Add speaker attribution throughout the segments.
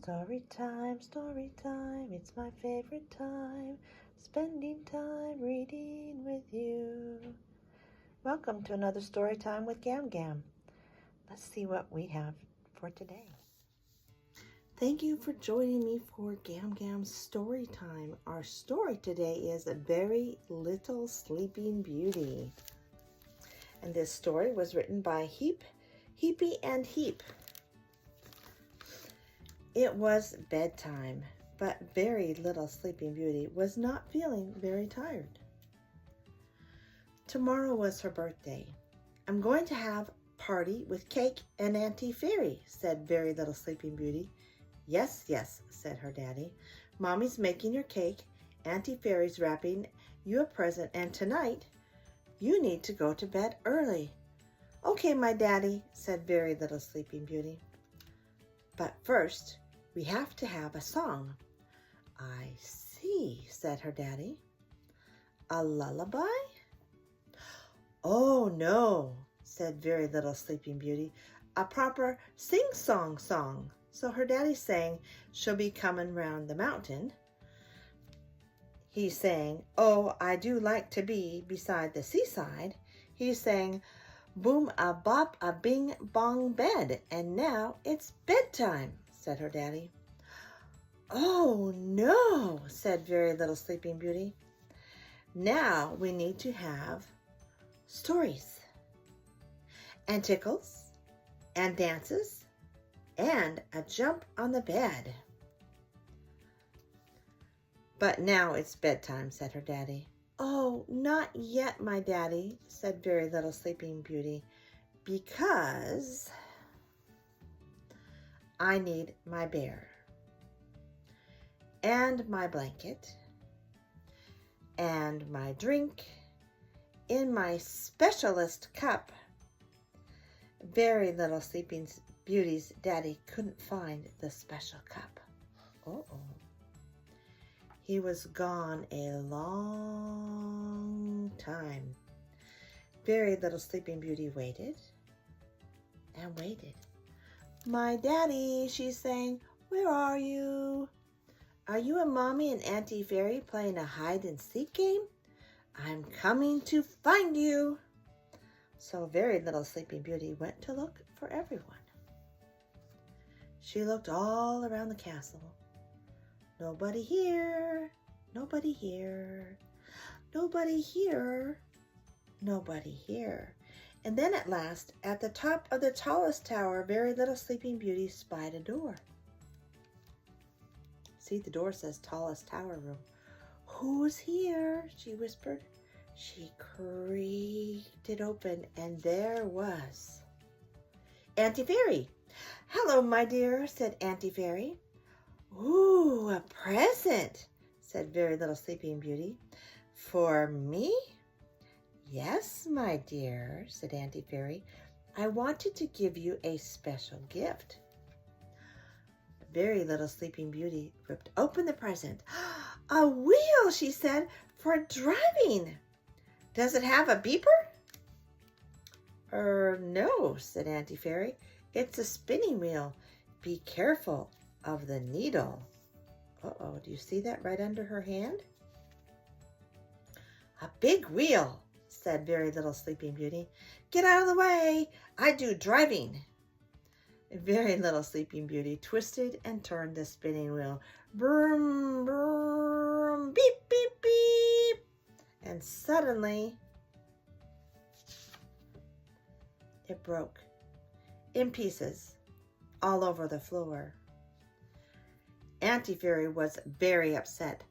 Speaker 1: Story time, it's my favorite time, spending time reading with you. Welcome to another story time with Gam Gam. Let's see what we have for today. Thank you for joining me for Gam Gam's story time. Our story today is A Very Little Sleeping Beauty. And this story was written by Heapy and Heap. It was bedtime, but Very Little Sleeping Beauty was not feeling very tired. Tomorrow was her birthday. I'm going to have a party with cake and Auntie Fairy, said Very Little Sleeping Beauty. Yes, yes, said her daddy. Mommy's making your cake, Auntie Fairy's wrapping you a present, and tonight you need to go to bed early. Okay, my daddy, said Very Little Sleeping Beauty. But first, we have to have a song. I see, said her daddy. A lullaby? Oh, no, said Very Little Sleeping Beauty. A proper sing-song song. So her daddy sang, She'll Be Coming Round the Mountain. He sang, Oh, I Do Like to Be Beside the Seaside. He sang, Boom a bop a bing bong bed. And now it's bedtime, said her daddy. Oh, no, said Very Little Sleeping Beauty. Now we need to have stories and tickles and dances and a jump on the bed. But now it's bedtime, said her daddy. Oh, not yet, my daddy, said Very Little Sleeping Beauty, because I need my bear and my blanket and my drink in my specialist cup. Very Little Sleeping Beauty's daddy couldn't find the special cup. Uh-oh. He was gone a long time. Very Little Sleeping Beauty waited and waited. My daddy, she sang, where are you? Are you and Mommy and Auntie Fairy playing a hide-and-seek game? I'm coming to find you. So Very Little Sleeping Beauty went to look for everyone. She looked all around the castle. Nobody here, nobody here, nobody here, nobody here. And then at last, at the top of the tallest tower, Very Little Sleeping Beauty spied a door. See, the door says tallest tower room. Who's here? She whispered. She creaked it open, and there was Auntie Fairy. Hello, my dear, said Auntie Fairy. Ooh, a present, said Very Little Sleeping Beauty. For me? Yes, my dear, said Auntie Fairy. I wanted to give you a special gift. Very Little Sleeping Beauty ripped open the present. A wheel, she said, for driving. Does it have a beeper? No, said Auntie Fairy. It's a spinning wheel. Be careful of the needle. Uh-oh, do you see that right under her hand? A big wheel, said Very Little Sleeping Beauty. Get out of the way. I do driving. Very Little Sleeping Beauty twisted and turned the spinning wheel. Broom, broom, beep, beep, beep. And suddenly, it broke in pieces all over the floor. Auntie Fairy was very upset.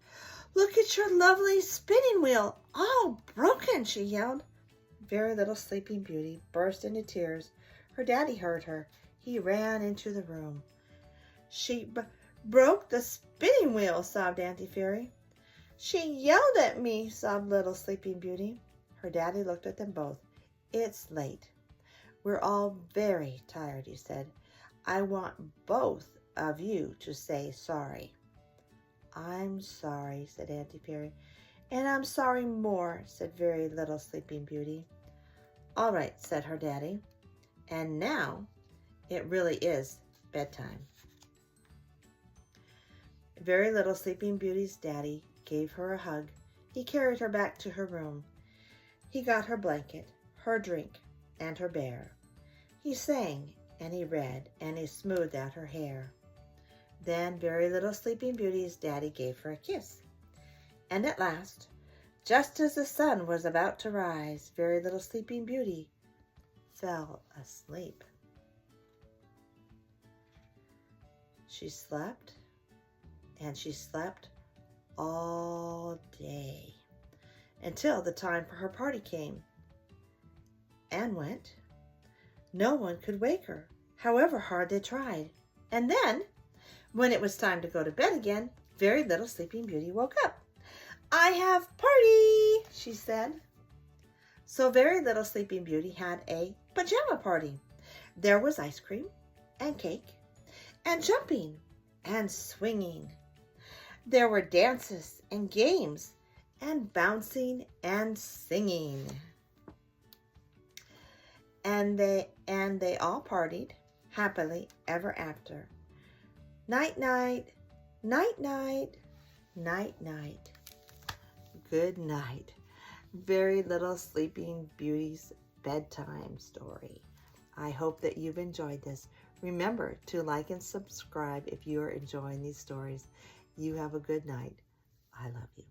Speaker 1: Look at your lovely spinning wheel, all broken, she yelled. Very Little Sleeping Beauty burst into tears. Her daddy heard her. He ran into the room. She broke the spinning wheel, sobbed Auntie Fairy. She yelled at me, sobbed Little Sleeping Beauty. Her daddy looked at them both. It's late. We're all very tired, he said. I want both of you to say sorry. I'm sorry, said Auntie Fairy. And I'm sorry more, said Very Little Sleeping Beauty. All right, said her daddy. And now it really is bedtime. Very Little Sleeping Beauty's daddy gave her a hug. He carried her back to her room. He got her blanket, her drink, and her bear. He sang, and he read, and he smoothed out her hair. Then Very Little Sleeping Beauty's daddy gave her a kiss. And at last, just as the sun was about to rise, Very Little Sleeping Beauty fell asleep. She slept, and she slept all day until the time for her party came and went. No one could wake her, however hard they tried. And then, when it was time to go to bed again, Very Little Sleeping Beauty woke up. "I have party," she said. So Very Little Sleeping Beauty had a pajama party. There was ice cream and cake and jumping and swinging. There were dances and games and bouncing and singing. And they all partied happily ever after. Night, night, night, night, night, night. Good night. Very Little Sleeping Beauty's bedtime story. I hope that you've enjoyed this. Remember to like and subscribe if you are enjoying these stories. You have a good night. I love you.